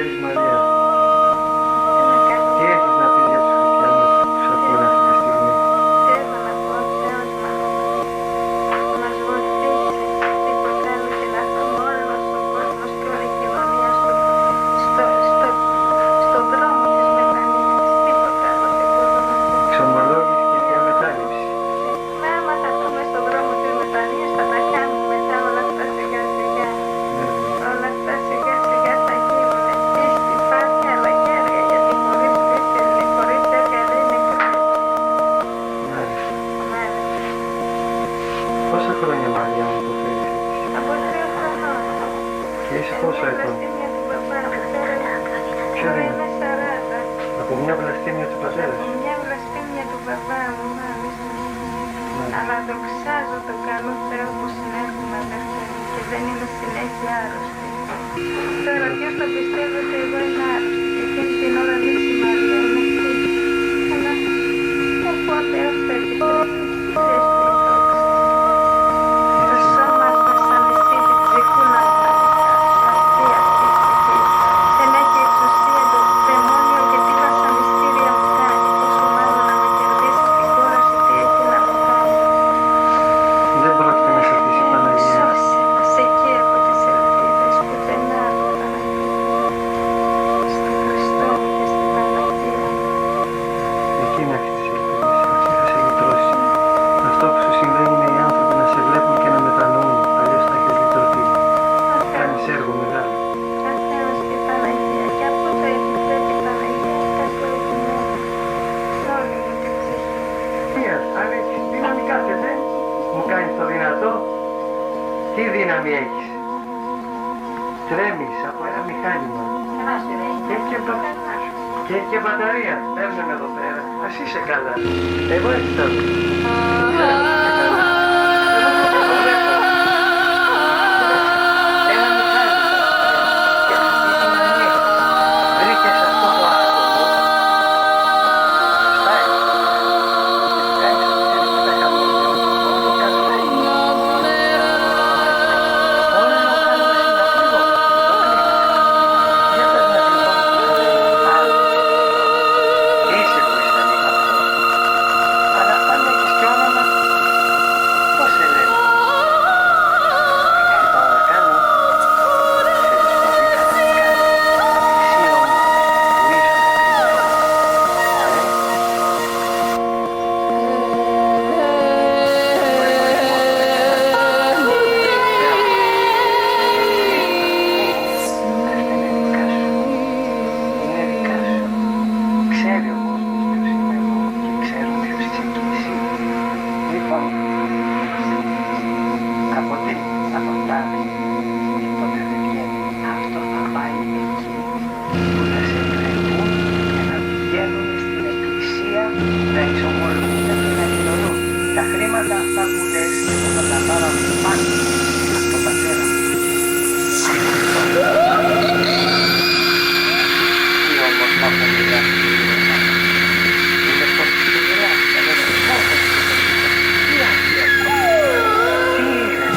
θέλεις, Μαρία? Τι έχεις να πεις για τους χριστιανούς που σε ακούνε αυτή τη στιγμή? Θέλω να πω ο Θεός μας βοηθήσει, τίποτα άλλο και να έχουμε όλος ο κόσμος και όλη η κοινωνία στον δρόμο της μετανοίας. Τίποτα άλλο δεν μπορούμε να πούμε. Εξομολόγηση και διαμετάνευση. Άμα θα βρούμε στον δρόμο της μετανοίας θα τα κάνουμε μετά όλα αυτά σιγά σιγά. Όλα αυτά σιγά σιγά θα γίνουν. Πίστη, πάθη, αλλά και έργα, γιατί χωρίς πίστη, χωρίς έργα δεν είναι κάτι. Μάλιστα. Μάλιστα. Πόσα χρόνια, Μαρία, μου το φέρεις έτσι? Από 3 χρονών. Και είσαι πόσο έτοιμο? Βλαστήμια του παπά μου. Ποιο Τώρα είναι? είμαι 40. Από μια βλαστήμια του πατέρα σου? Μια βλαστήμια του παπά μου, μάλιστα. Μάλιστα. Αλλά δοξάζω τον καλό Θεό που συνέχουμε αδερφέ μου και δεν είμαι συνέχεια άρρωστη. Τώρα ποιος θα πιστεύει ότι εγώ είμαι άρρωστη και εκείνη την ώρα λύση Μαρία είναι αυτή. Αλλά όπου ο Θεός το επιτρέπει, Θεός του η δόξα. Το σώμα μας σαν εσύ την ψυχούλα μου να δικάσει. Αυτή η ψυχή. Δεν έχει εξουσία το δαιμόνιο και τι βασανιστήρια μου κάνει. Πόσο μάλλον να με κερδίσει την κόλαση τι έχει να μου κάνει. Δεν πρόκειται να σε αφήσει η Παναγία. Σώσε μας εκεί από τις ελπίδες πουθενά άλλο Παναγία. Στον Χριστό μου και στην Παναγία. Εκεί να έχεις τις ελπίδες. Αυτή θα σε λυτρώσει. Αυτό που σου συμβαίνει είναι οι άνθρωποι να σε βλέπουν και να μετανοούν. Αλλιώς θα έχεις λυτρωθεί. Κάνεις έργο μεγάλο. Ο Θεός και η Παναγία και αφού το επιτρέπει η Παναγία κακό γινόμενο. Όλη μου την ψυχή. Θεία, αν έχεις δύναμη κάθεται, μου κάνεις το δυνατό. Τι δύναμη έχεις? Τρέμεις από ένα μηχάνημα. Και έχει και μπαταρία. Παίρνουν εδώ πέρα. Ας είσαι καλά. Εγώ έτσι θα δω. Βρήκες αυτό το άνθρωπο. Σπάει. Τα χρήματα αυτά που λες, θα τα πάρω από το πάνω, από τον πατέρα μου. Τι όμως θα μου μιλάς, είναι στο ψηλά, δεν είναι μόνο. Τι άκρη, τι είναι,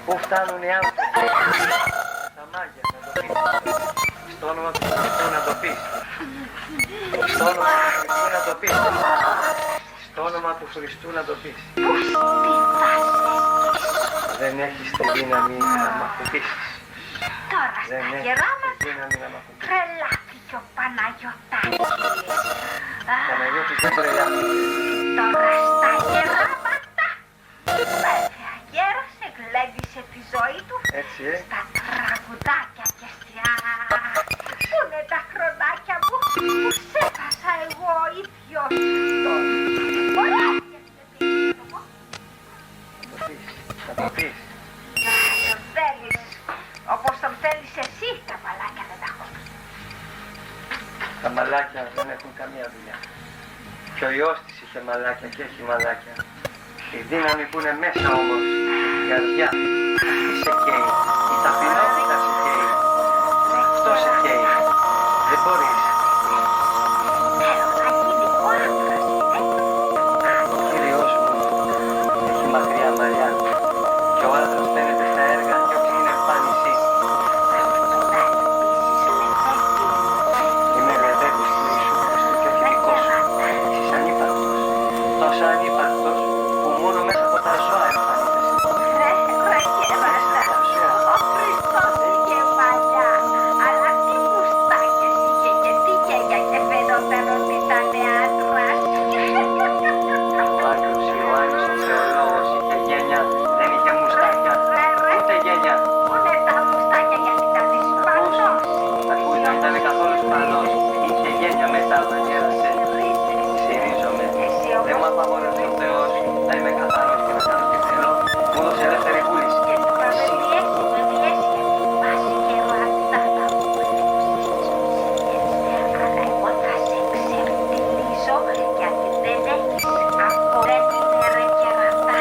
Πού φτάνουν οι άνθρωποι, τα μάγια να το πεις, στο όνομα του Χριστού να το πεις, στο όνομα του Χριστού να το πεις, στο όνομα του Χριστού να το πεις. Δεν έχεις τη δύναμη να μ' ακουμπήσεις. Τώρα στα γερά μας δύναμη να μ' ακουμπήσεις. τρελάθηκε ο Παναγιωτάκης. Παναγιώτης δεν τρελάθηκε. Τώρα στα γεράματα. Βέβαια, γέρασε, γλέντισε τη ζωή του. Έτσι, Στα τραγουδάκια και πού είναι τα χρονάκια μου που σέβασα εγώ ίδιος τον. Ωραία, θα το πεις. τον θέλεις, όπως τον θέλεις εσύ, τα μαλάκια δεν τα έχω. Τα μαλάκια δεν έχουν καμία δουλειά. Και ο Υιός της είχε μαλάκια και έχει μαλάκια. Η δύναμη που είναι μέσα όμως, η καρδιά, αυτή σε καίει. Η ταπεινότητα σε καίει. Αυτό σε καίει. Δεν μπορείς. Θέλω να γίνει ο άντρας, Ο Κύριος μου έχει μακριά μαλλιά. Και ο άντρας φαίνεται στα έργα και όχι στην εμφάνιση. Είμαι λεβέντης του Ιησού Χριστού και όχι δικός σου. Είσαι ανύπαρκτος. Τόσο ανύπαρκτος που μόνο μέσα από τα ζώα εμφανίζεσαι. Ο Χριστός είχε μαλλιά, αλλά τι μουστάκες είχε και τι γένια και φαινόταν ότι ήταν άντρας. Ο Άγιος Ιωάννης ο Θεολόγος είχε γένια, δεν είχε μουστάκια, ούτε γένια. Πού είναι τα μουστάκια γιατί ήταν Ισπανός. Ακούει, δεν ήταν καθόλου Ισπανός. Είχε γένια μετά όταν γέρασε. Συρίζομαι. Δεν μου απαγορεύει ο Θεός να είμαι καθαρός και να κάνω τι θέλω. Μου έδωσε ελεύθερη βούληση. Και τώρα με πιέσει γιατί πάση καιρό αυτά τα αλλά εγώ θα σε ξεφτυλίσω γιατί δεν έχεις από δεν είναι ρε κερατά.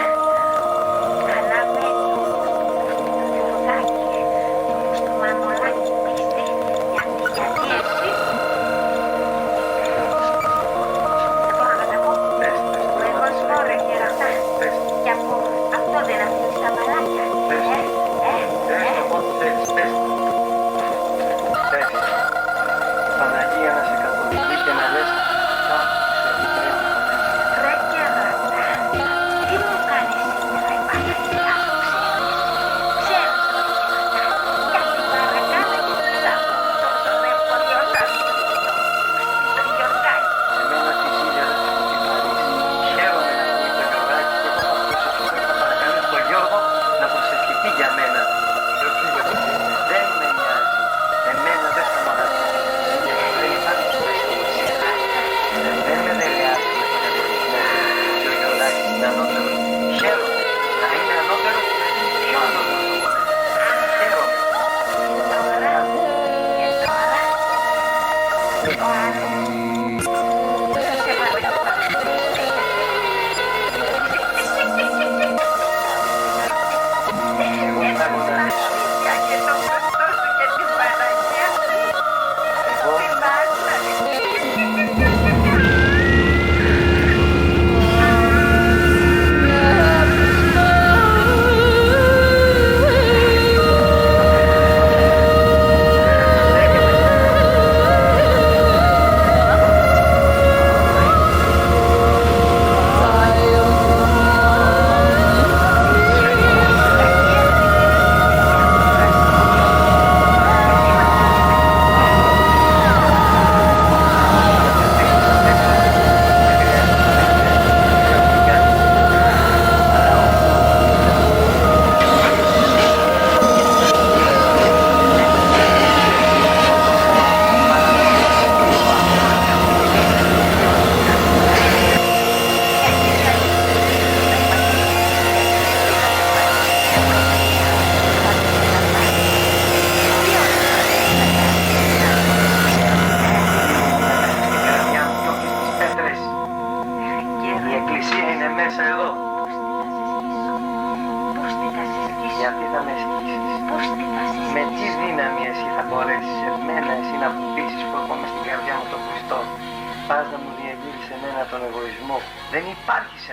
Αναμένει όμως το Γιωργάκη, όμως το Μανολάκι πίστη γιατί εσύ δεν μπορώ να τα πω. Πες, Εγώ ζω ρε κερατά. πες, Και από αυτό δεν αφήνεις τα μαλάκια. πες το πότε θέλεις, πες. Πες. Παναγία να σε καθοδηγεί και να λες κάπου σε επιτρέπει. Ρε κεράτα, τι μου κάνεις σήμερα η Παναγία μου, ξέρεις. Ξέρεις ρε κεράτα, γιατί παρακάλα και τους άκου τόσο ρε πολιός άκου. Το Γιωργάκη. Εμένα τη ζήλια δεν θα την πάρεις. Χαίρομαι να ακούει το Γιωργάκη και εγώ θα προσευχηθώ και θα παρακαλέσω τον Γιώργο να προσευχηθεί για μένα. Δεν με νοιάζει. Εμένα δεν θα μ' αρέσει. Δεν υπάρχει σχέση. Δεν με δελεάζει με τον εγωισμό και ο Γιωργάκης είναι ανώτερος. Χαίρομαι να είναι ανώτερος πιο ανώτερος από μένα. Χαίρομαι. Και τώρα, ο άλλος, σε παρακαλώ. Εγώ θα αγωνιάσω. Και το γνωστό σου και την Παναγία σου. Εγώ γιατί θα με σκίσεις. Με τι δύναμη εσύ θα μπορέσεις εμένα εσύ να πείσεις που έχω μες στην καρδιά μου τον Χριστό. Πας να μου διεγγείλεις εμένα τον εγωισμό. Δεν υπάρχει σε